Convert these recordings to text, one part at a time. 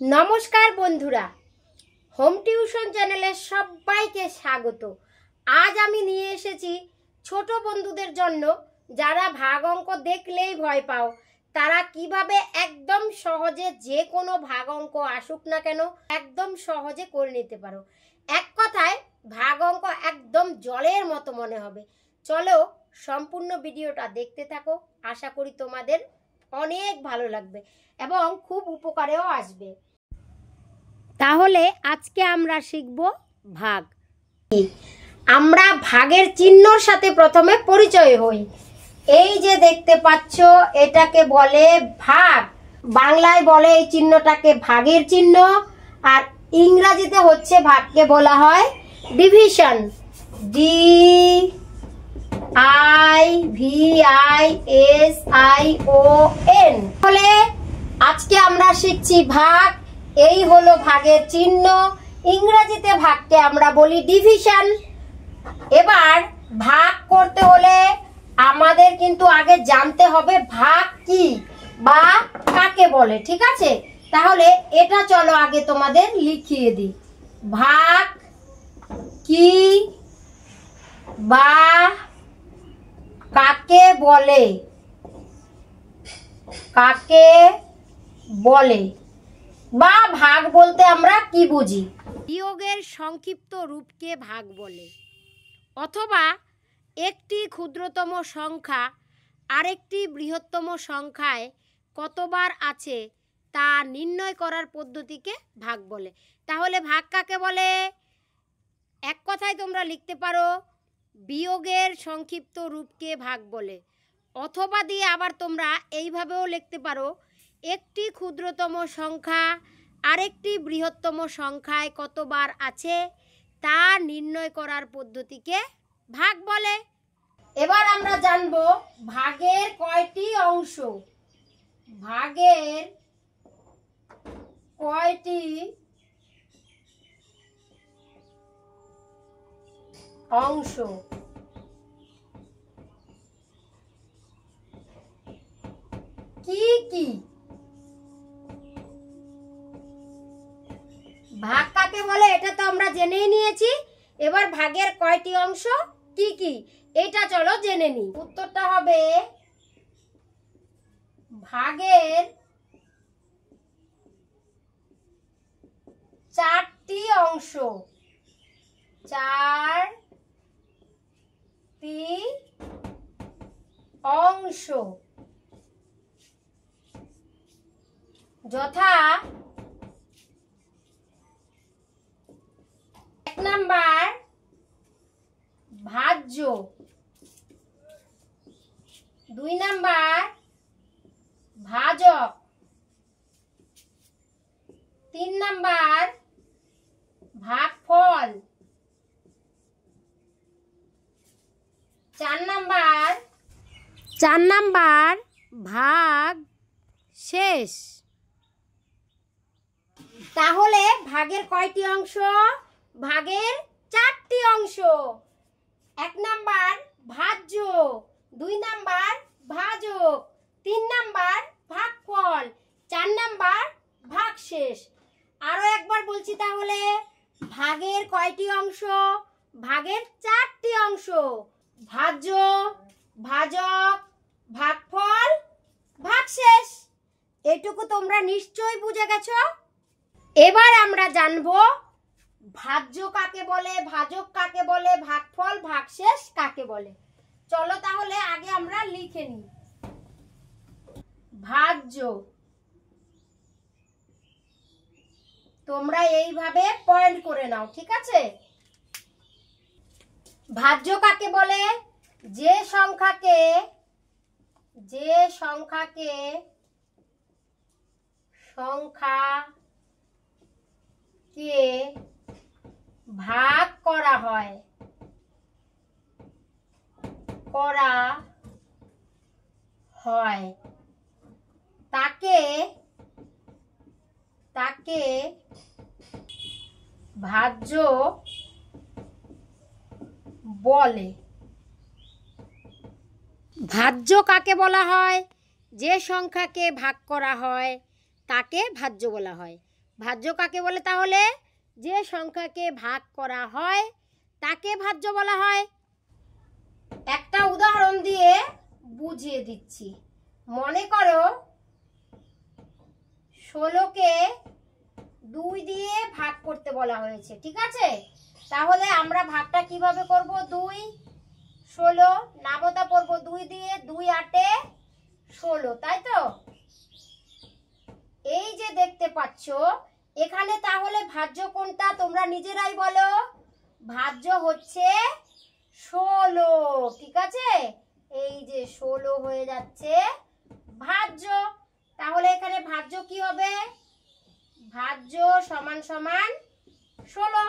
নমস্কার বন্ধুরা, home tuition চ্যানেলে সবাইকে স্বাগত। আজ আমি নিয়ে এসেছি ছোট বন্ধুদের জন্য যারা ভাগ অঙ্ক দেখলেই ভয় পাও, তারা কিভাবে একদম সহজে যে কোনো ভাগ অঙ্ক আসুক না কেন একদম সহজে করে নিতে পারো। এক কথায় ভাগ অঙ্ক একদম জলের মতো মনে হবে। চলো সম্পূর্ণ ভিডিওটা দেখতে থাকো, আশা করি তোমাদের অনেক ভালো লাগবে এবং খুব উপকারেও আসবে। তাহলে আজকে আমরা শিখব ভাগ। আমরা ভাগের চিহ্নর সাথে প্রথমে পরিচয় হই। এই যে দেখতে পাচ্ছ, এটাকে বলে ভাগ। বাংলায় বলে এই চিহ্নটাকে ভাগের চিহ্ন, আর ইংরেজিতে হচ্ছে ভাগকে বলা হয় ডিভিশন। DIVISION। তাহলে আজকে আমরা শিখছি ভাগ। এই হলো ভাগের চিহ্ন, ইংরেজিতে ভাগকে আমরা বলি ডিভিশন। এবার ভাগ করতে হলে আমাদের কিন্তু আগে জানতে হবে ভাগ কি বা কাকে বলে, ঠিক আছে? তাহলে এটা চলো আগে তোমাদের লিখিয়ে দিই। ভাগ কি বা কাকে বলে, কাকে বলে বা ভাগ বলতে আমরা কি বুঝি? বিয়োগের সংক্ষিপ্ত রূপকে ভাগ বলে, অথবা একটি ক্ষুদ্রতম সংখ্যা আরেকটি বৃহত্তম সংখ্যায় কতবার আছে তা নির্ণয় করার পদ্ধতিকে ভাগ বলে। তাহলে ভাগ কাকে বলে? এক কথায় তোমরা লিখতে পারো বিয়োগের সংক্ষিপ্ত রূপকে ভাগ বলে, অথবা দিয়ে আবার তোমরা এইভাবেও লিখতে পারো একটি ক্ষুদ্রতম সংখ্যা আরেকটি বৃহত্তম সংখ্যায় কতবার আছে তা নির্ণয় করার পদ্ধতিকে ভাগ বলে। এবার আমরা জানব ভাগের কয়টি অংশ। ভাগের কয়টি অংশ? কি কি? ভাগ কাকে বলে এটা তো আমরা জেনেই নিয়েছি। এবার ভাগের কয়টি অংশ কি কি এটা চলো জেনে নিই। উত্তরটা হবে ভাগের 4টি অংশ। 4টি অংশ, যথা 1 নাম্বার ভাজ্য, 2 নাম্বার ভাজক, 3 নাম্বার ভাগফল, 4 নাম্বার ভাগ শেষ। তাহলে ভাগের কয়টি অংশ? ভাগের 4টি অংশ। 1 নাম্বার ভাজ্য, 2 নাম্বার ভাজক, 3 নাম্বার ভাগফল, 4 নাম্বার ভাগশেষ। আরো একবার বলছি, তাহলে ভাগের কয়টি অংশ? ভাগের 4টি অংশ। ভাজ্য, ভাজক, ভাগফল, ভাগশেষ। এটুকু তোমরা নিশ্চয়ই বুঝে গেছো। এবার আমরা জানবো ভাজ্য কাকে বলে, ভাজক কাকে বলে, ভাগফল ভাগশেষ কাকে বলে। চলো তাহলে আগে আমরা লিখে নিই। ভাজ্য তোমরা এইভাবে পয়েন্ট করে নাও, ঠিক আছে? ভাজ্য কাকে বলে? যে সংখ্যাকে ভাগ করা হয় তাকে ভাজ্য বলে। ভাজ্য কাকে বলা হয়? যে সংখ্যাকে ভাগ করা হয় তাকে ভাজ্য বলা হয়। ভাজ্য কাকে বলে তাহলে? যে সংখ্যাকে ভাগ করা হয় তাকে ভাজ্য বলা হয়। একটা উদাহরণ দিয়ে বুঝিয়ে দিচ্ছি। মনে করো 16কে 2 দিয়ে ভাগ করতে বলা হয়েছে, ঠিক আছে? তাহলে আমরা ভাগটা কিভাবে করব? 2 16 নাবতা পড়ব 2 দিয়ে, 2 8 16, তাই তো? এই যে দেখতে পাচ্ছ এখানে, তাহলে ভাজ্য কোনটা তোমরা নিজেরাই বলো। ভাজ্য হচ্ছে 16, ঠিক আছে? এই যে 16 হয়ে যাচ্ছে ভাজ্য। তাহলে এখানে ভাজ্য কি হবে? ভাজ্য সমান সমান 16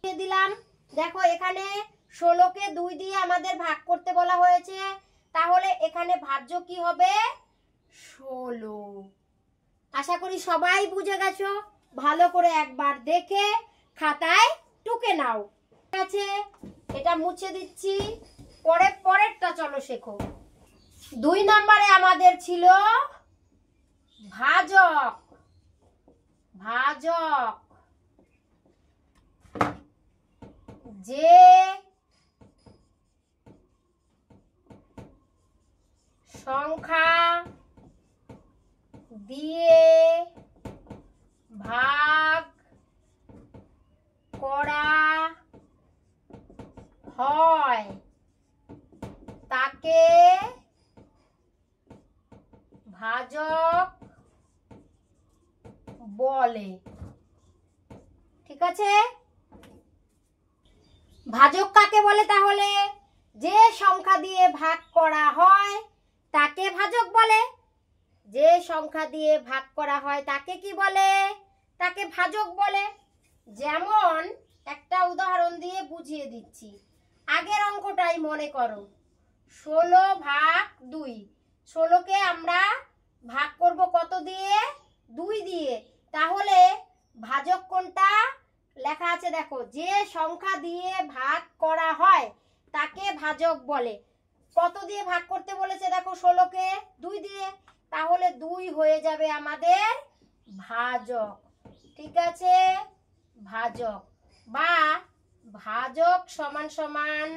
দিয়ে দিলাম। দেখো এখানে 16কে 2 দিয়ে আমাদের ভাগ করতে বলা হয়েছে, তাহলে এখানে ভাজ্য কি হবে? 16। আশা করি সবাই বুঝে গেছো। ভালো করে একবার দেখে খাতায় টুকে নাও, ঠিক আছে? এটা মুছে দিচ্ছি। পরেরটা চলো শেখো। 2 নম্বরে আমাদের ছিল ভাজক। ভাজক যে সংখ্যা দিয়ে ভাগ করা হয় তাকে ভাজক বলে, ঠিক আছে? ভাজক কাকে বলে তাহলে? যে সংখ্যা দিয়ে ভাগ করা হয় তাকে ভাজক বলে। যে সংখ্যা দিয়ে ভাগ করা হয় তাকে কি বলে? তাকে ভাজক বলে। যেমন একটা উদাহরণ দিয়ে বুঝিয়ে দিচ্ছি। আগের অঙ্কটাই মনে করো, 16 ভাগ 2। 16কে আমরা ভাগ করব কত দিয়ে? 2 দিয়ে। তাহলে ভাজক কোনটা লেখা আছে দেখো, যে সংখ্যা দিয়ে ভাগ করা হয় তাকে ভাজক বলে। কত দিয়ে ভাগ করতে বলেছে দেখো? 16কে 2 দিয়ে। তাহলে 2 হয়ে যাবে আমাদের ভাজক, ঠিক আছে? ভাজক বা ভাজক সমান সমান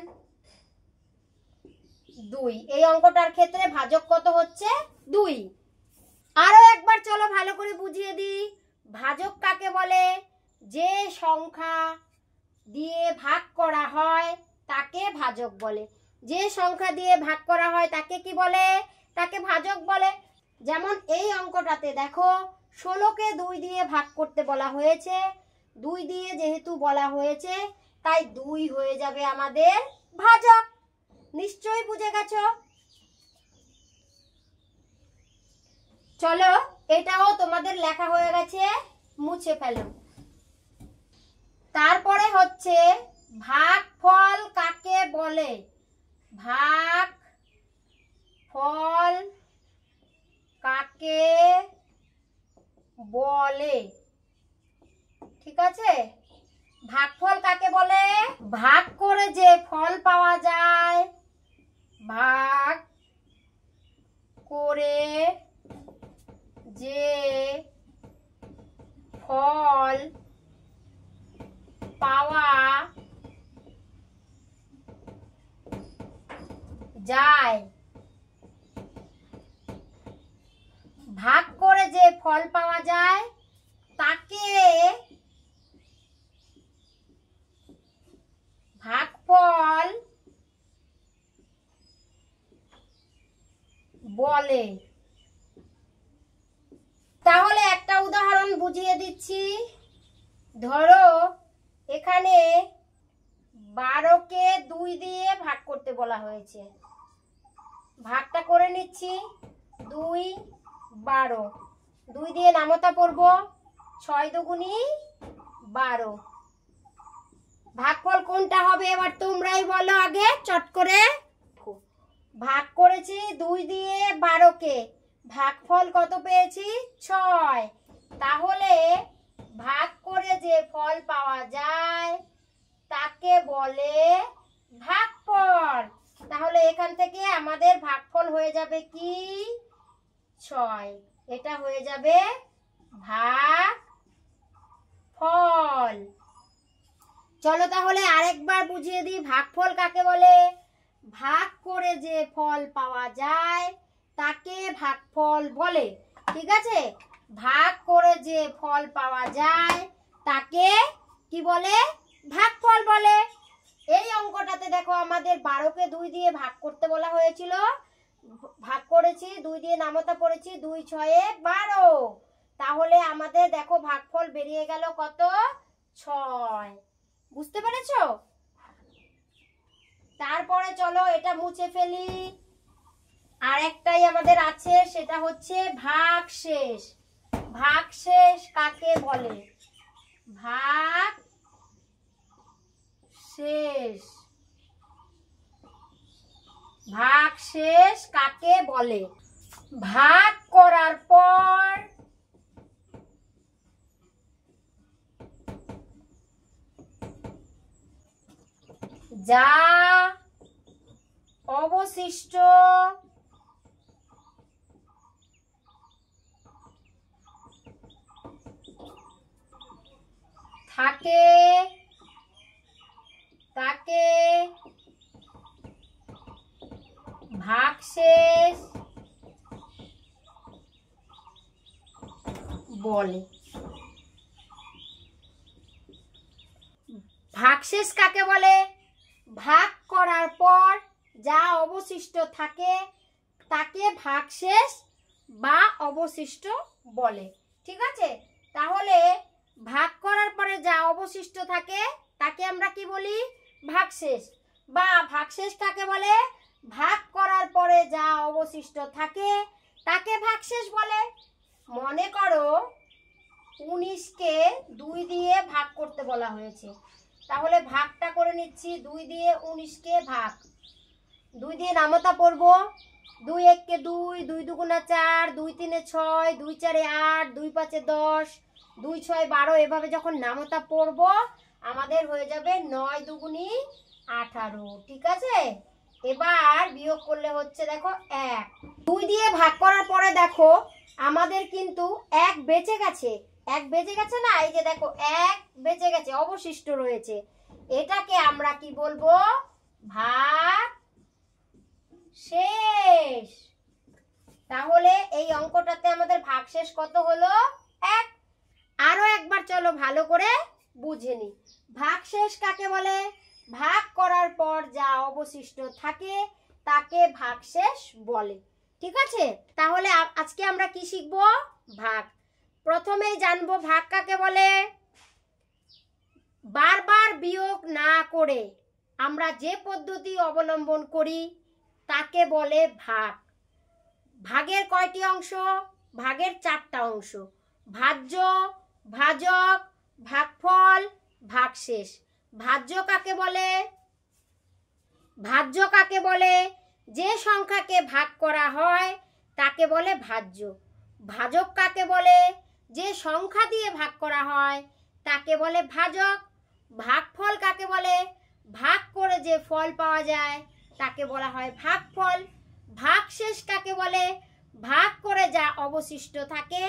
2। এই অঙ্কটার ক্ষেত্রে ভাজক কত হচ্ছে? 2। আরো একবার চলো ভালো করে বুঝিয়ে দিই। ভাজক কাকে বলে? যে সংখ্যা দিয়ে ভাগ করা হয় তাকে ভাজক বলে। যে সংখ্যা দিয়ে ভাগ করা হয় তাকে কি বলে? তাকে ভাজক বলে। যেমন এই অঙ্কটাতে দেখো 16কে 2 দিয়ে ভাগ করতে বলা হয়েছে। 2 দিয়ে যেহেতু বলা হয়েছে তাই 2 হয়ে যাবে আমাদের ভাজক। নিশ্চয়ই বুঝে গেছো। চলো এটাও তোমাদের লেখা হয়ে গেছে, মুছে ফেলো। তারপরে হচ্ছে ভাগফল কাকে বলে? ভাগফল কাকে বলে? ঠিক আছে? ভাগফল কাকে বলে? ভাগ করে যে ফল পাওয়া যায়, ভাগ করে যে ফল পাওয়া যায়, ভাগ করে যে ফল পাওয়া যায় তাকে ভাগফল বলে। তাহলে একটা উদাহরণ বুঝিয়ে দিচ্ছি। ধরো এখানে 12কে 2 দিয়ে ভাগ করতে বলা হয়েছে। ভাগটা করে নিচ্ছি। 2 12, 2 দিয়ে নামতা পড়ব 6 দুগুনি 12। ভাগফল কোনটা হবে এবার তোমরাই বলো আগে চট করে। ভাগ করেছি 2 দিয়ে 12কে, ভাগফল কত পেয়েছি? 6। তাহলে ভাগ করে যে ফল পাওয়া যায় তাকে বলে ভাগফল। তাহলে এখান থেকে আমাদের ভাগফল হয়ে যাবে কি? 6। এটা হয়ে যাবে ভাগফল। চলো তাহলে আরেকবার বুঝিয়ে দিই ভাগফল কাকে বলে। ভাগ করে যে ফল পাওয়া যায় তাকে ভাগফল বলে। ঠিক আছে, ভাগ করে যে ফল পাওয়া যায় তাকে কি বলে? ভাগফল বলে। এই অঙ্কটাতে দেখো আমাদের 12কে 2 দিয়ে ভাগ করতে বলা হয়েছিল, ভাগ করেছি, 2 দিয়ে নামতা পড়েছি, 2 6 12। তাহলে আমাদের দেখো ভাগফল বেরিয়ে গেল কত? 6। বুঝতে পেরেছো? তারপরে চলো এটা মুছে ফেলি। আর একটাই আমাদের আছে, সেটা হচ্ছে ভাগশেষ। ভাগশেষ কাকে বলে? ভাগশেষ। ভাগশেষ কাকে বলে? ভাগ করার পর যা অবশিষ্ট থাকে তাকে ভাগশেষ বলে। ভাগশেষ কাকে বলে? ভাগ করার পর যা অবশিষ্ট থাকে তাকে ভাগশেষ বা অবশিষ্ট বলে। ঠিক আছে, তাহলে ভাগ করার পরে যা অবশিষ্ট থাকে তাকে আমরা কি বলি? ভাগশেষ। বা ভাগশেষ কাকে বলে? ভাগ করার পরে যা অবশিষ্ট থাকে তাকে ভাগশেষ বলে। মনে করো 19কে 2 দিয়ে ভাগ করতে বলা হয়েছে, তাহলে ভাগটা করে নিচ্ছি। 2 দিয়ে 19কে ভাগ, 2 দিয়ে নামতা পড়ব। 2 1 2, 2 2 4, 2 3 6, 2 4 8, 2 5 10, 2 6 12। এভাবে যখন নামতা পড়ব আমাদের হয়ে যাবে 9 2 18। ঠিক আছে, এবার বিয়োগ করলে হচ্ছে দেখো 1। 2 দিয়ে ভাগ করার পরে দেখো আমাদের কিন্তু 1 বেঁচে গেছে। 1 বেঁচে গেছে না? এই যে দেখো 1 বেঁচে গেছে, অবশিষ্ট রয়েছে। এটাকে আমরা কি বলবো? ভাগশেষ। তাহলে এই অঙ্কটাতে আমাদের ভাগশেষ কত হলো? 1। আরো একবার চলো ভালো করে বুঝে নি। ভাগশেষ কাকে বলে? ভাগ করার পর যা অবশিষ্ট থাকে তাকে ভাগশেষ বলে। ঠিক আছে, তাহলে আজকে আমরা কি শিখবো? ভাগ। প্রথমেই জানবো ভাগ কাকে বলে। বারবার বিয়োগ না করে আমরা যে পদ্ধতি অবলম্বন করি তাকে বলে ভাগ। ভাগের কয়টি অংশ? ভাগের 4টা অংশ: ভাজ্য, ভাজক, ভাগফল, ভাগশেষ। ভাজ্য কাকে বলে? ভাজ্য কাকে বলে? যে সংখ্যাকে ভাগ করা হয় তাকে বলে ভাজ্য। ভাজক কাকে বলে? যে সংখ্যা দিয়ে ভাগ করা হয় তাকে বলে ভাজক। ভাগফল কাকে বলে? ভাগ করে যে ফল পাওয়া যায় তাকে বলা হয় ভাগফল। ভাগশেষ কাকে বলে? ভাগ করে যা অবশিষ্ট থাকে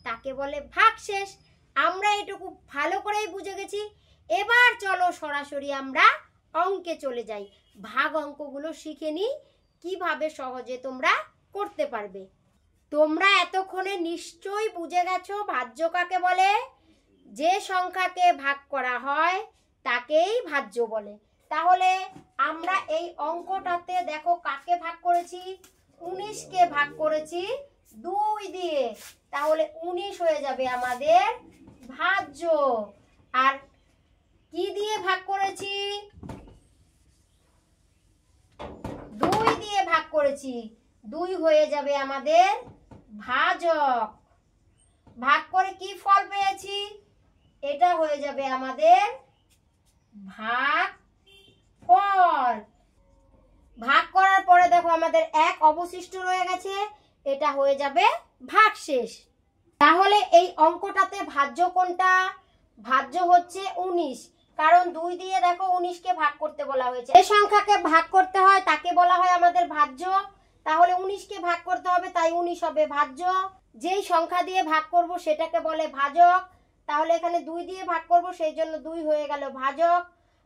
তাকে বলে ভাগশেষ। আমরা এটুকু ভালো করেই বুঝে গেছি। এবার চলো সরাসরি আমরা অঙ্কে চলে যাই। ভাগ অঙ্কগুলো শিখে নিই কিভাবে সহজে তোমরা করতে পারবে। তোমরা এতক্ষণে নিশ্চয়ই বুঝে গেছো ভাজ্য কাকে বলে। যে সংখ্যাকে ভাগ করা হয় তাকেই ভাজ্য বলে। তাহলে আমরা এই অঙ্কটাতে দেখো কাকে ভাগ করেছি? 19কে ভাগ করেছি 2 দিয়ে, তাহলে 19 হয়ে যাবে আমাদের ভাজ্য। আর কি দিয়ে ভাগ করেছি? 2 দিয়ে ভাগ করেছি, 2 হয়ে যাবে আমাদের ভাজক। ভাগ করে কি ফল পেয়েছি? এটা হয়ে যাবে আমাদের ভাগফল। ভাগ করার পরে দেখো আমাদের 1 অবশিষ্ট রয়ে গেছে, এটা হয়ে যাবে ভাগশেষ। তাহলে এই অঙ্কটাতে ভাজ্য কোনটা? ভাজ্য হচ্ছে 19, কারণ 2 দিয়ে দেখো 19কে ভাগ করতে বলা হয়েছে। যে সংখ্যাকে ভাগ করতে হয় তাকে বলা হয় আমাদের ভাজ্য। তাহলে 19কে ভাগ করতে হবে, তাই 19 হবে ভাজ্য। যেই সংখ্যা দিয়ে ভাগ করব সেটাকে বলে ভাজক। তাহলে এখানে 2 দিয়ে ভাগ করব, সেই জন্য 2 হয়ে গেল ভাজক।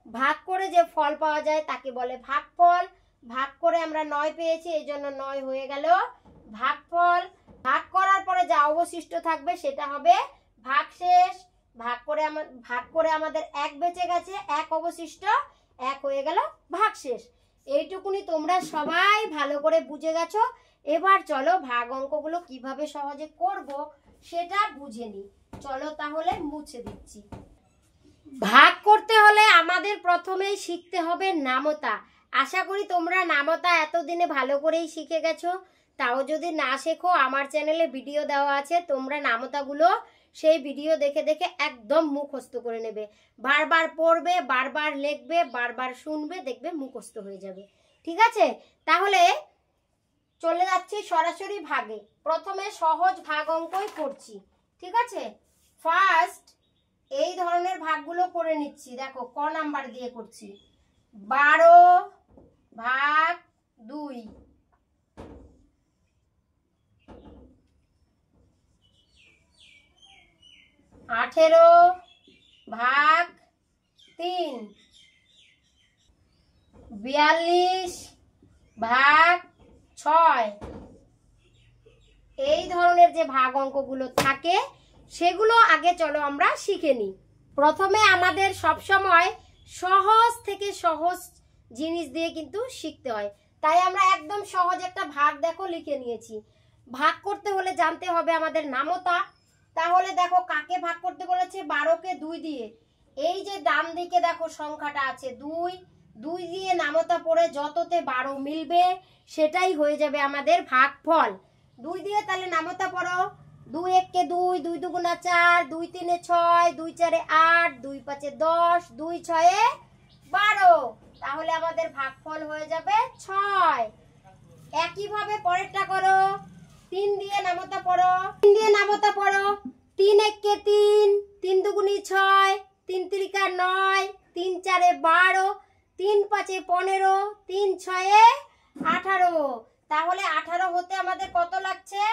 ভাগ করে যে ফল পাওয়া যায় তাকে বলে ভাগফল। ভাগ করে আমরা 9 পেয়েছি, এই জন্য 9 হয়ে গেল ভাগফল। ভাগ করার পরে যা অবশিষ্ট থাকবে সেটা হবে ভাগশেষ। ভাগ করে আমাদের 1 বেঁচে গেছে, 1 অবশিষ্ট, 1 হয়ে গেল ভাগশেষ। এইটুকুনি তোমরা সবাই ভালো করে বুঝে গেছো। এবার চলো ভাগ অঙ্কগুলো কিভাবে সহজে করব সেটা বুঝে নিই। চলো তাহলে মুছে দিচ্ছি। ভাগ করতে হলে আমাদের প্রথমেই শিখতে হবে নামতা। আশা করি তোমরা নামতা এতদিনে ভালো করেই শিখে গেছো। তাও যদি না শেখো, আমার চ্যানেলে ভিডিও দেওয়া আছে, তোমরা নামতাগুলো সেই ভিডিও দেখে দেখে একদম মুখস্থ করে নেবে। বারবার পড়বে, বারবার লিখবে, বারবার শুনবে, দেখবে মুখস্থ হয়ে যাবে। ঠিক আছে, তাহলে চলে যাচ্ছি সরাসরি ভাগে। প্রথমে সহজ ভাগ অঙ্কই করছি। ঠিক আছে, ফার্স্ট এই ধরনের ভাগগুলো করে নিচ্ছি। দেখো ক নাম্বার দিয়ে করছি। 12 ভাগ 2, 18 ভাগ 3, 42 ভাগ 6। এই ধরনের যে ভাগ অঙ্কগুলো থাকে সেগুলো আগে চলো আমরা শিখে নিই। প্রথমে আমাদের সব সময় সহজ থেকে সহজ জিনিস দিয়ে কিন্তু শিখতে হয়। তাই আমরা একদম সহজ একটা ভাগ দেখো লিখে নিয়েছি। ভাগ করতে হলে জানতে হবে আমাদের নামতা। তাহলে দেখো কাকে ভাগ করতে বলেছে, 12কে 2 দিয়ে। এই যে ডান দিকে দেখো সংখ্যাটা আছে 2, 2 দিয়ে নামতা পড়ে যততে 12 মিলবে সেটাই হয়ে যাবে আমাদের ভাগফল। 2 দিয়ে তাহলে নামতা পড়ো। 2 1 2, 2 2 4, 2 3 6, 2 4 8, 2 5 10, 2 6 12। তাহলে আমাদের ভাগফল হয়ে যাবে 6। একইভাবে পরেরটা করো। 3 দিয়ে নামতা পড়ো। 3 দিয়ে নামতা পড়ো। 3 1 3, 3 2 6, 3 3 9, 3 4 12, 3 5 15, 3 6 18। তাহলে 18 হতে আমাদের কত লাগছে,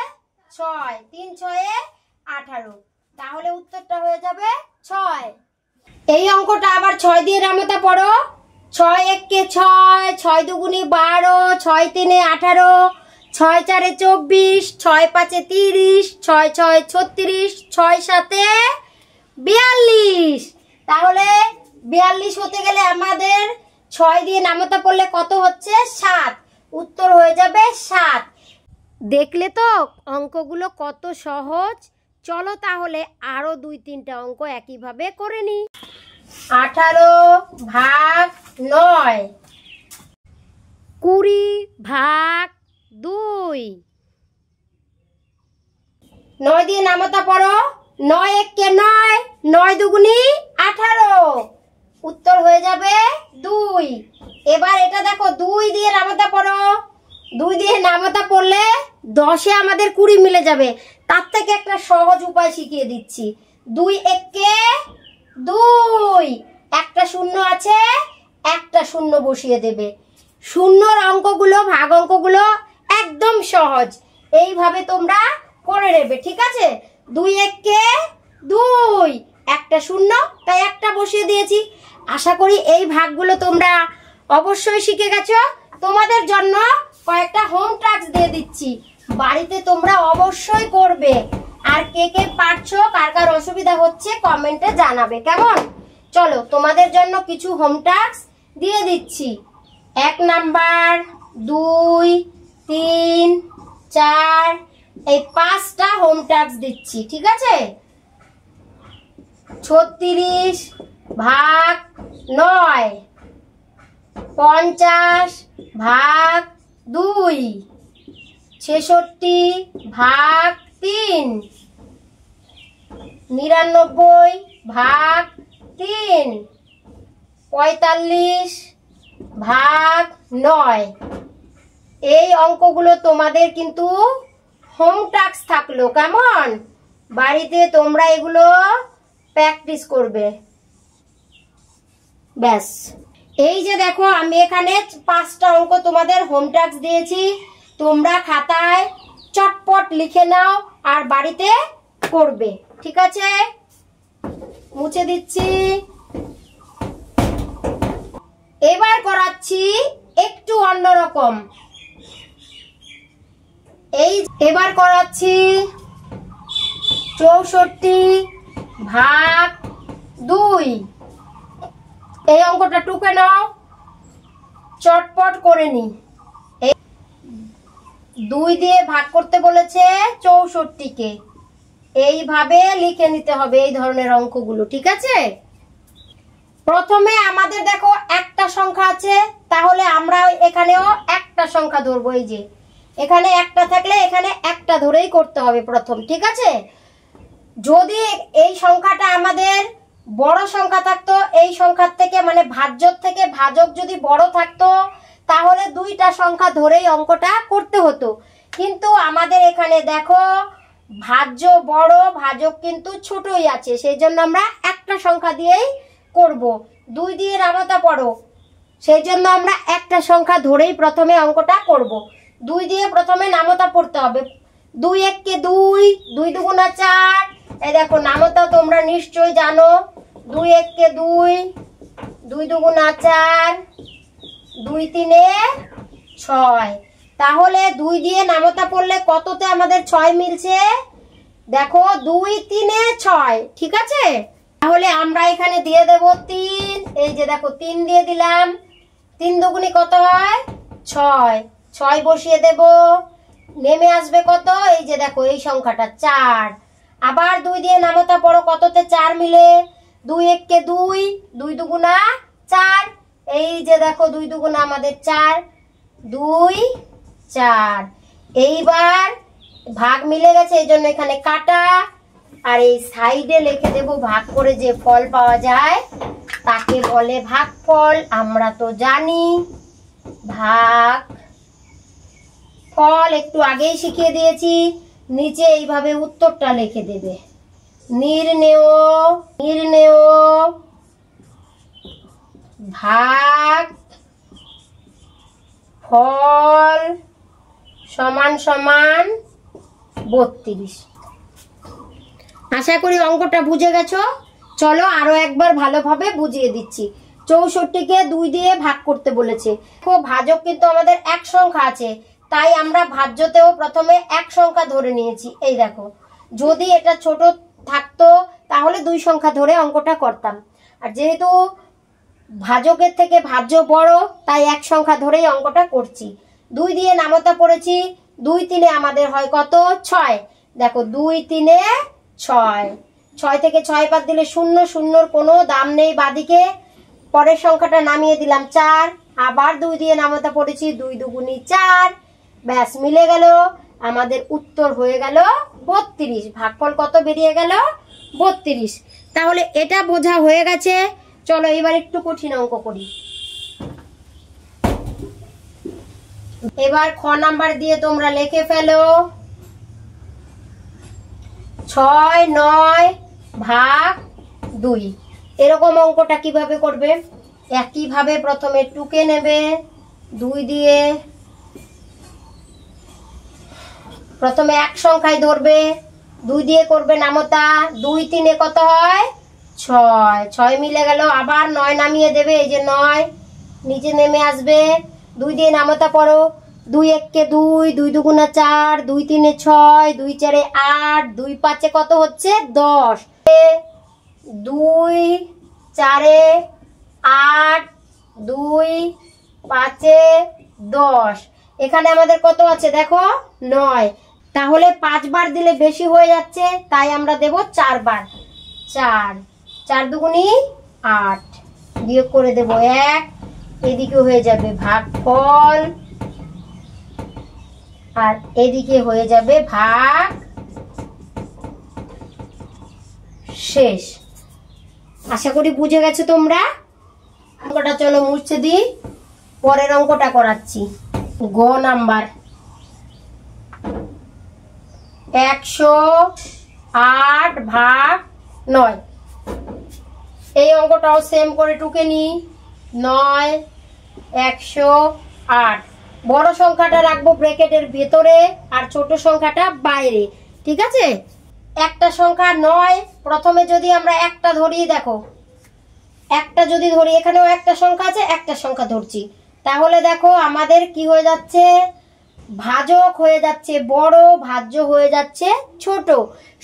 6। 3 6 18। তাহলে উত্তরটা হয়ে যাবে 6। এই অঙ্কটা আবার 6 দিয়ে নামতা পড়ো। 6 1 6, 6 2 12, 6 3 18, 6 4 24, 6 5 30, 6 6 36, 6 7 42। তাহলে 42 হতে গেলে আমাদের 6 দিয়ে নামতা পড়লে কত হচ্ছে, 7। উত্তর হয়ে যাবে 7। দেখলে তো অঙ্কগুলো কত সহজ। চলো তাহলে আরো 2-3টা অঙ্ক একইভাবে করে নি। 18 ভাগ 9, 20 ভাগ 2। 9 দিয়ে নামতা পড়ো। 9 1 9, 9 2 18। উত্তর হয়ে যাবে 2। এবার এটা দেখো 2 দিয়ে নামতা পড়ো। 2 দিয়ে নামতা পড়লে 10-এ আমাদের 20 মিলে যাবে। তার থেকে একটা সহজ উপায় শিখিয়ে দিচ্ছি। 2 1 2, একটা শূন্য আছে, একটা শূন্য বসিয়ে দেবে। শূন্যর অঙ্কগুলো, ভাগ অঙ্কগুলো একদম সহজ। এইভাবে তোমরা করে নেবে। ঠিক আছে, 2 1 2, একটা শূন্য, তাই একটা বসিয়ে দিয়েছি। আশা করি এই ভাগগুলো তোমরা অবশ্যই শিখে গেছো। তোমাদের জন্য কয়েকটা হোম টাস্ক দিয়ে দিচ্ছি, বাড়িতে তোমরা অবশ্যই করবে। আর কে কে পারছো, কার কার অসুবিধা হচ্ছে কমেন্টে জানাবে, কেমন? চলো তোমাদের জন্য কিছু হোম টাস্ক দিয়ে দিচ্ছি। 1 নাম্বার, 2 3 4, এই 5টা হোম টাস্ক দিচ্ছি। ঠিক আছে, 36 ভাগ 9, 50 ভাগ 2, 66 ভাগ 3, 99 ভাগ 3, 45 ভাগ 9। এই অঙ্কগুলো তোমাদের কিন্তু হোম টাস্ক থাকলো, কেমন? বাড়িতে তোমরা এগুলো প্র্যাকটিস করবে। ব্যাস, এই যে দেখো আমি এখানে 5টা অঙ্ক তোমাদের হোম টাস্ক দিয়েছি। তোমরা খাতায় চটপট লিখে নাও আর বাড়িতে করবে। ঠিক আছে, মুছে দিচ্ছি। করাচ্ছি একটু অন্যরকম। এবার করাচ্ছি 64/2। এই অঙ্কটা টুকে নাও, চটপট করে নি। 2 দিয়ে ভাগ করতে বলেছে 64কে, এইভাবে লিখে নিতে হবে এই ধরনের অঙ্কগুলো, ঠিক আছে? প্রথমে আমাদের দেখো একটা সংখ্যা আছে, তাহলে আমরা এখানেও একটা সংখ্যা ধরবো। এই যে এখানে একটা থাকলে এখানে একটা ধরেই করতে হবে প্রথম, ঠিক আছে? যদি এই সংখ্যাটা আমাদের বড় সংখ্যা থাকতো, এই সংখ্যার থেকে মানে ভাজ্যর থেকে ভাজক যদি বড় থাকতো, তাহলে দুইটা সংখ্যা ধরেই অঙ্কটা করতে হতো। কিন্তু আমাদের এখানে দেখো ভাজ্য বড়, ভাজক কিন্তু ছোটই আছে, সেই জন্য আমরা একটা সংখ্যা দিয়েই করব। 2 দিয়ে নামতা পড়ো, সেই জন্য আমরা একটা সংখ্যা ধরেই প্রথমে অঙ্কটা করব। 2 দিয়ে প্রথমে নামতা পড়তে হবে। 2 1 2, 2 2 4। এই দেখো নামতা তোমরা নিশ্চয়ই জানো। 2 1 2, 2 2 4, 2 3 6। তাহলে 2 দিয়ে নামতা পড়লে কততে আমাদের 6 মিলছে? দেখো 2 3 6, ঠিক আছে? তাহলে আমরা এখানে দিয়ে দেব 3। এই যে দেখো 3 দিয়ে দিলাম। 3 দুগুনি কত হয়? 6। 6 বসিয়ে দেব, নেমে আসবে কত? এই যে দেখো এই সংখ্যাটা 4। আবার 2 দিয়ে নামতা পড়ো, কততে 4 মিলে? 2 1 2, 2 2 4। এই যে দেখো 2 2 আমাদের 4, 2 4। এইবার ভাগ মিলে গেছে, এই জন্য এখানে কাটা। আর এই সাইডে লিখে দেব ভাগ করে যে ফল পাওয়া যায় তাকে বলে ভাগফল। আমরা তো জানি ভাগ ফল একটু আগেই শিখিয়ে দিয়েছি। নিচে এইভাবে উত্তরটা লিখে দেবে। নির্ণেয় ভাগ ফল সমান সমান 32। আশা করি অঙ্কটা বুঝে গেছো। চলো আরো একবার ভালোভাবে বুঝিয়ে দিচ্ছি। 64কে 2 দিয়ে ভাগ করতে বলেছে। দেখো ভাজক কিন্তু আমাদের এক সংখ্যা আছে, তাই আমরা ভাজ্যতেও প্রথমে এক সংখ্যা ধরে নিয়েছি। এই দেখো, যদি এটা ছোট থাকতো তাহলে 2 সংখ্যা ধরে অঙ্কটা করতাম। আর যেহেতু ভাজকের থেকে ভাজ্য বড়, তাই এক সংখ্যা ধরেই অঙ্কটা করছি। 2 দিয়ে নামতা পড়েছি। 2 3 আমাদের হয় কত? 6। দেখো 2 3 6। 6 থেকে 6 বাদ দিলে 0, 0 কোনো দাম নেই বাদিকে। পরের সংখ্যাটা নামিয়ে দিলাম 4। আবার 2 দিয়ে নামতা পড়েছি, 2 2 4। ব্যাস মিলে গেল, আমাদের উত্তর হয়ে গেল 32। ভাগফল কত বেরিয়ে গেল? 32। তাহলে এটা বোঝা হয়ে গেছে। চলো এবার একটু কঠিন অঙ্ক করি। এবার খ নাম্বার দিয়ে তোমরা লিখে ফেলো 6/9/2। এরকম অঙ্কটা কিভাবে করবে? একইভাবে প্রথমে টুকে নেবে। 2 দিয়ে প্রথমে এক সংখ্যায় ধরবে, 2 দিয়ে করবে নামতা। 2 3 কত হয়? 6। 6 মিলে গেল। আবার 9 নামিয়ে দেবে। এই যে 9 নিচে নেমে আসবে। 2 দিয়ে নামতা পড়ো। 2 1 2, 2 2 4, 2 3 6, 2 4 8, 2 5 কত হচ্ছে? 10। 2 4 8, 2 5 10। এখানে আমাদের কত আছে দেখো? 9। তাহলে 5 বার দিলে বেশি হয়ে যাচ্ছে, তাই আমরা দেব 4 বার। 4 4 দুগুনি 8, বিয়োগ করে দেব 1। এদিকে হয়ে যাবে ভাগফল, আর এদিকে হয়ে যাবে ভাগ শেষ। আশা করি বুঝে গেছো তোমরা। অঙ্কটা চলো মুছে দিই, পরের অঙ্কটা করাচ্ছি। গ নাম্বার 108/9। এই অঙ্কটাও সেম করে টুকে নি। 9 108। বড় সংখ্যাটা রাখবো ব্র্যাকেটের ভেতরে আর ছোট সংখ্যাটা বাইরে, ঠিক আছে? একটা সংখ্যা 9, প্রথমে যদি আমরা একটা ধরি, দেখো একটা যদি ধরি, এখানেও একটা সংখ্যা আছে, একটা সংখ্যা ধরছি। তাহলে দেখো আমাদের কি হয়ে যাচ্ছে, ভাজক হয়ে যাচ্ছে বড়, ভাজ্য হয়ে যাচ্ছে ছোট।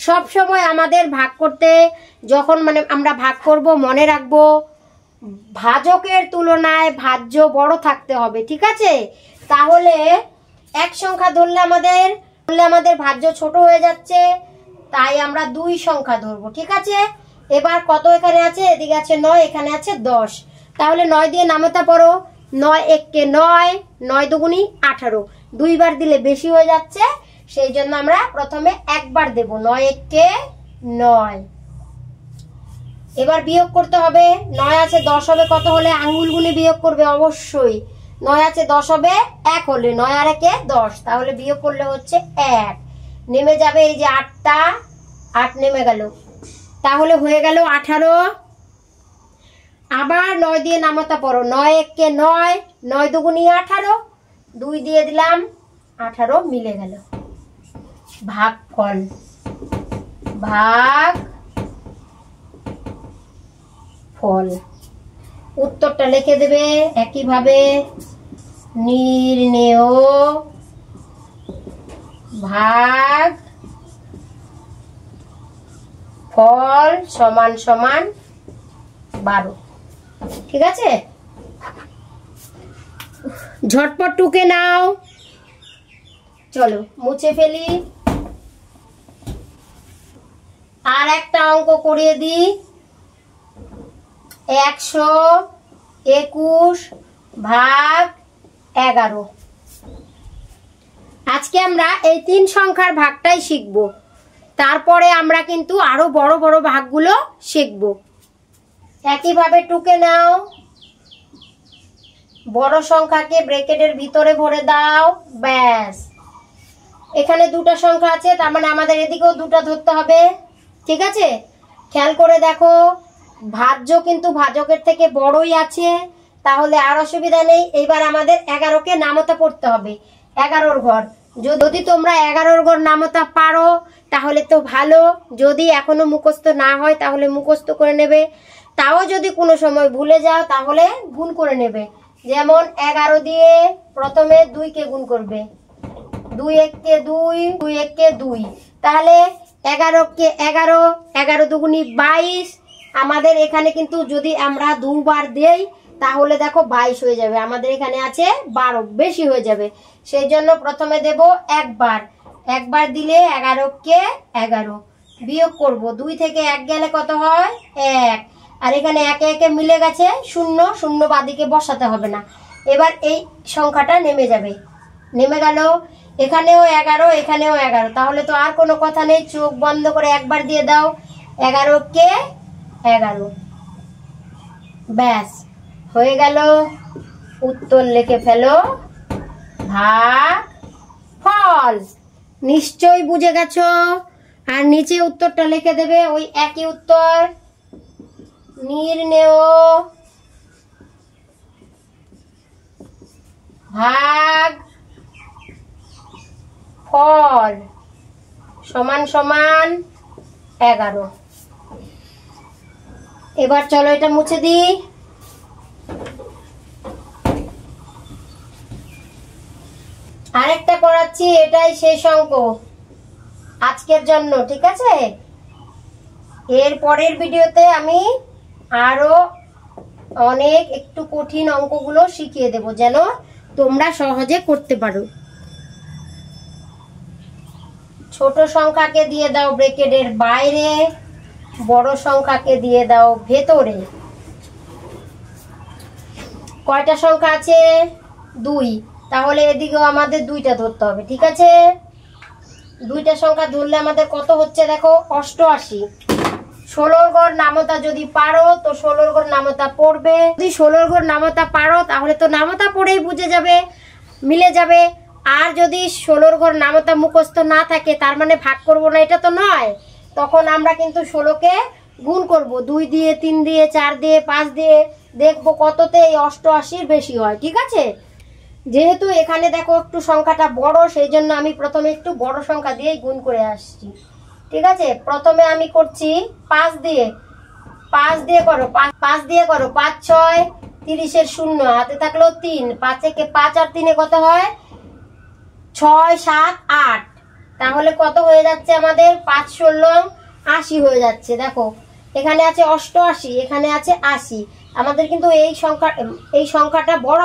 সব সময় আমাদের ভাগ করতে যখন আমরা ভাগ করব মনে রাখবো ভাজকের তুলনায় ভাজ্য বড় থাকতে হবে, ঠিক আছে? তাহলে এক সংখ্যা ধরলে আমাদের ভাজ্য ছোট হয়ে যাচ্ছে, তাই আমরা 2 সংখ্যা ধরবো, ঠিক আছে? এবার কত এখানে আছে, এদিকে আছে 9, এখানে আছে 10। তাহলে 9 দিয়ে নামতা পড়ো, 9 1 9, 9 দুগুনি 18, 2 বার দিলে বেশি হয়ে যাচ্ছে, সেই জন্য আমরা প্রথমে একবার দেব, 9 1 9। এবার বিয়োগ করতে হবে, 9 আছে 10 হবে কত হলে, আঙ্গুল গুনে বিয়োগ করবে অবশ্যই। 9 আছে 10 হবে 1 হলে, 9 আর 1 10, তাহলে বিয়োগ করলে হচ্ছে 1। নেমে যাবে এই যে 8টা, 8 নেমে গেল, তাহলে হয়ে গেল 18। আবার 9 দিয়ে নামাতে পড়ো, 9 1 9, 9 দুগুনি 18, 2 দিয়ে দিলাম 18 মিলে গেল। ভাগফল, ভাগ ফল, উত্তরটা লিখে দেবে একইভাবে, নির্ণেয় ভাগ ফল সমান সমান 12, ঠিক আছে? ঝটপট টুকে নাও, চলো মুছে ফেলি। আর একটা অঙ্ক করিয়ে দিই, 121 ভাগ 11। আজকে আমরা এই 3 সংখ্যার ভাগটাই শিখব, তারপরে আমরা কিন্তু আরো বড় বড় ভাগগুলো শিখব। একইভাবে টুকে নাও, বড় সংখ্যাকে ব্র্যাকেটের ভিতরে ভরে দাও, ব্যাস। এখানে 2টা সংখ্যা আছে, তার মানে আমাদের এদিকেও 2টা ধরতে হবে, ঠিক আছে? খেয়াল করে দেখো, ভাজ্য কিন্তু ভাজকের থেকে বড়ই আছে, তাহলে আর অসুবিধা নেই। এবার আমাদের 11কে নামতা পড়তে হবে, 11 ঘর। যদি তোমরা 11 ঘর নামতা পারো তাহলে তো ভালো, যদি এখনো মুখস্থ না হয় তাহলে মুখস্থ করে নেবে, তাও যদি কোনো সময় ভুলে যাও তাহলে গুণ করে নেবে। যেমন 11 দিয়ে প্রথমে 2কে গুণ করবে, 2 1 2, 2 1 2, তাহলে 11কে 11, 11 দুগুনি 22। আমাদের এখানে কিন্তু যদি আমরা 2 বার দেই তাহলে দেখো 22 হয়ে যাবে, আমাদের এখানে আছে 12, বেশি হয়ে যাবে। সেই জন্য প্রথমে দেব একবার, একবার দিলে 11কে 11, বিয়োগ করব, 2 থেকে 1 গেলে কত হয় 1, আর এখানে 1 1 মিলে গেছে 0, 0 বাদিকে বসাতে হবে না। এবার এই সংখ্যাটা নেমে যাবে, নেমে গেল। এখানেও 11, এখানেও 11, তাহলে তো আর কোনো কথা নেই, চোখ বন্ধ করে একবার দিয়ে দাও, 11কে 11, ব্যাস হয়ে গেল। উত্তর লিখে ফেলো, ভাগ ফল। নিশ্চয়ই বুঝে গেছো। আর নিচে উত্তরটা লিখে দেবে ওই একই উত্তর, নির্ণেয় ভাগ ফল সমান সমান 11। এবার চলো এটা মুছে দিই। আরেকটা করাচ্ছি, এটাই শেষ অঙ্ক আজকের জন্য, ঠিক আছে? এর পরের ভিডিওতে আমি আরো অনেক একটু কঠিন অঙ্কগুলো শিখিয়ে দেব, যেন তোমরা সহজে করতে পারো। ছোট সংখ্যাকে দিয়ে দাও ব্র্যাকেটের বাইরে, বড় সংখ্যাকে দিয়ে দাও ভেতরে। কয়টা সংখ্যা আছে? 2, তাহলে এদিকেও আমাদের 2টা ধরতে হবে, ঠিক আছে? 2টা সংখ্যা ধরলে আমাদের কত হচ্ছে দেখো, 88। 16 ঘর নামতা যদি পারো তো 16 ঘর নামতা পড়বে, যদি 16 ঘর নামতা পারো তাহলে তো নামতা পড়েই বুঝে যাবে, মিলে যাবে। আর যদি 16 ঘর নামতা মুখস্থ না থাকে তার মানে ভাগ করব না, এটা তো নয়। তখন আমরা কিন্তু 16কে গুণ করব, 2 দিয়ে 3 দিয়ে 4 দিয়ে 5 দিয়ে, দেখবো কততে এই 88 বেশি হয়, ঠিক আছে? যেহেতু এখানে দেখো একটু সংখ্যাটা বড়, সেই জন্য আমি প্রথমে একটু বড় সংখ্যা দিয়েই গুণ করে আসছি, ঠিক আছে? প্রথমে আমি করছি 5 দিয়ে, 5 দিয়ে করো, 5 দিয়ে করো, 5 6 30-এর 0 হাতে থাকলো 3, 5 একে 5 আর 3 কত হয় 6, 7, 8। তাহলে কত হয়ে যাচ্ছে আমাদের 5 16 80 হয়ে যাচ্ছে। দেখো এখানে আছে 88, এখানে আছে 80। আমাদের কিন্তু এই সংখ্যাটা বড়,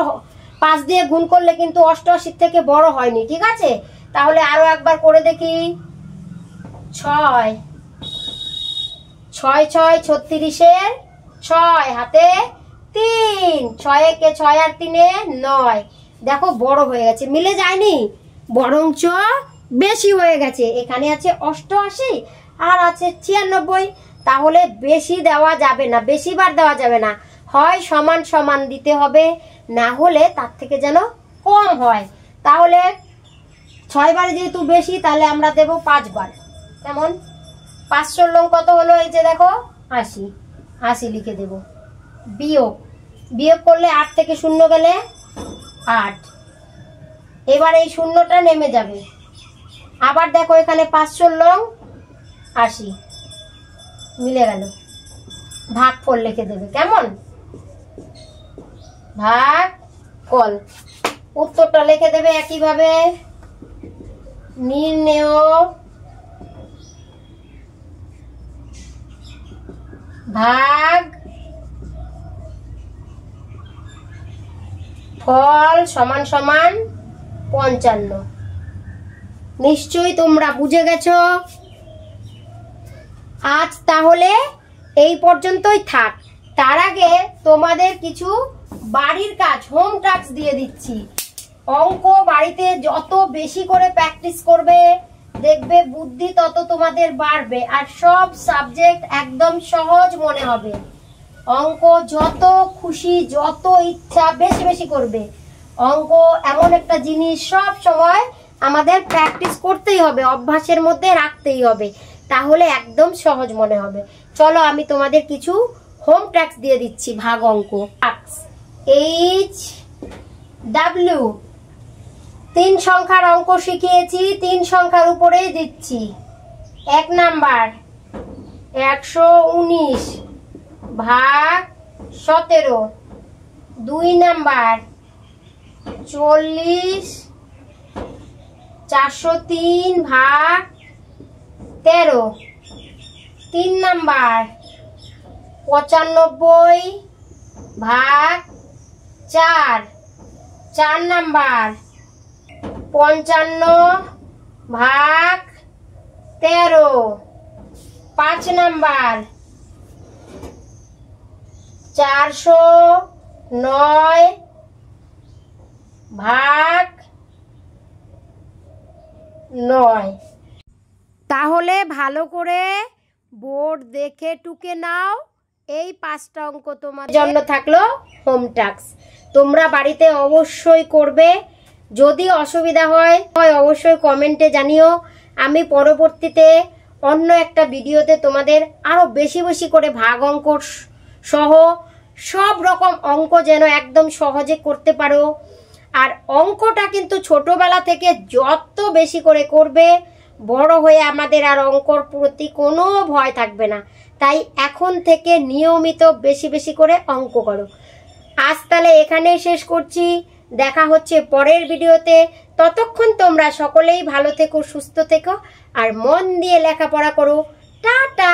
5 দিয়ে গুণ করলে কিন্তু 88 থেকে বড় হয়নি, ঠিক আছে। তাহলে আরো একবার করে দেখি। 6 6 6 36-এর 6 হাতে 3, 6 একে 6 আর 3 9। দেখো বড় হয়ে গেছে, মিলে যায়নি, বরঞ্চ বেশি হয়ে গেছে। এখানে আছে 88 আর আছে 96। তাহলে বেশি দেওয়া যাবে না, বেশিবার দেওয়া যাবে না, হয় সমান সমান দিতে হবে, না হলে তার থেকে যেন কম হয়। তাহলে 6 বারে যেহেতু বেশি, তাহলে আমরা দেব 5 বার। কেমন 5 16 কত হলো, এই যে দেখো 80, 80 লিখে দেব। বিয়োগ করলে 8 থেকে 0 গেলে 8। এবার এই শূন্যটা নেমে যাবে। আবার দেখো এখানে 5 16 80 মিলে গেল। ভাগফল লিখে দেবে। কেমন ভাগফল, উত্তরটা লিখে দেবে একইভাবে। নির্ণেয় ভাগ ফল সমান সমান 55। নিশ্চয়ই তোমরা বুঝে গেছো। আজ তাহলে এই পর্যন্তই থাক। তার আগে তোমাদের কিছু বাড়ির কাজ, হোম টাস্ক দিয়ে দিচ্ছি। অঙ্ক বাড়িতে যত বেশি করে প্র্যাকটিস করবে, দেখবে বুদ্ধি তত তোমাদের বাড়বে, আর সব সাবজেক্ট একদম সহজ মনে হবে। অঙ্ক যত খুশি, যত ইচ্ছা বেশি বেশি করবে। অঙ্ক এমন একটা জিনিস, সব সময় আমাদের প্র্যাকটিস করতেই হবে, অভ্যাসের মধ্যে রাখতেই হবে, তাহলে একদম সহজ মনে হবে। চলো আমি তোমাদের কিছু হোম টাস্ক দিয়ে দিচ্ছি, ভাগ অঙ্ক। HW 3 সংখ্যার অঙ্ক শিখিয়েছি, 3 সংখ্যার উপরেই দিচ্ছি। 1 নাম্বার 119 ভাগ 17। 2 নাম্বার 40 403 ভাগ 13। 3 নাম্বার 95 ভাগ 4। 4 নাম্বার 55 ভাগ 13। 5 নাম্বার 409 ভাগ 9। তাহলে ভালো করে বোর্ড দেখে টুকে নাও। এই 5টা অঙ্ক তোমার জন্য থাকলো হোম টাস্ক, তোমরা বাড়িতে অবশ্যই করবে। যদি অসুবিধা হয় অবশ্যই কমেন্টে জানিও। আমি পরবর্তীতে অন্য একটা ভিডিওতে তোমাদের আরো বেশি বেশি করে ভাগ অঙ্ক সহ সব রকম অঙ্ক যেন একদম সহজে করতে পারো। আর অঙ্কটা কিন্তু ছোটবেলা থেকে যত বেশি করে করবে, বড় হয়ে আমাদের আর অঙ্কর প্রতি কোনো ভয় থাকবে না। তাই এখন থেকে নিয়মিত বেশি বেশি করে অঙ্ক করো। আজ তাহলে এখানেই শেষ করছি, দেখা হচ্ছে পরের ভিডিওতে। ততক্ষণ তোমরা সকলেই ভালো থেকো, সুস্থ থেকো, আর মন দিয়ে লেখাপড়া করো। টাটা।